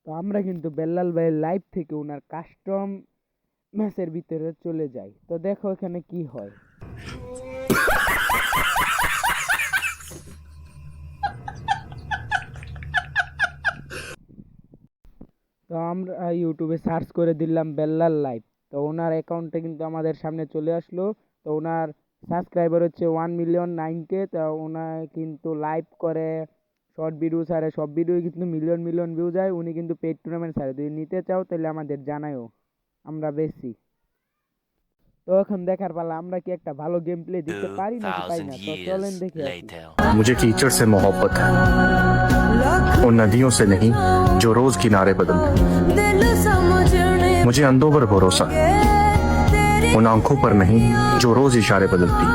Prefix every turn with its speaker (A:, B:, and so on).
A: তো আমরা কিন্তু বেল্লাল ভাইয়ের লাইভ থেকে ওনার কাস্টম ম্যাচের ভিতরে চলে যাই। তো দেখো এখানে কি হয়। তো আমরা ইউটিউবে সার্চ করে দিলাম বেল্লাল লাইভ। তো ওনার অ্যাকাউন্টে কিন্তু আমাদের সামনে চলে আসলো। তো ওনার সাবস্ক্রাইবার হচ্ছে 1,009,000। তো ওনার কিন্তু লাইভ করে, শর্ট ভিডিও ছাড়ে, সব ভিডিও কিন্তু মিলিয়ন মিলিয়ন ভিউ যায়। উনি কিন্তু পেড টুর্নামেন্ট ছাড়ে। যদি নিতে চাও তাহলে আমাদের জানাও, আমরা বেশি। তো এখন দেখার পালা আমরা কি একটা ভালো গেম প্লে দিতে পারি নাকি পাই
B: 2000
A: না। তো চলেন
B: years
A: দেখে আসি।
B: later.
C: मुझे कीचड़ से मोहब्बत है, उन नदियों से नहीं जो रोज किनारे बदलती। मुझे अंधों पर भरोसा है, उन आंखों पर नहीं जो रोज इशारे बदलती।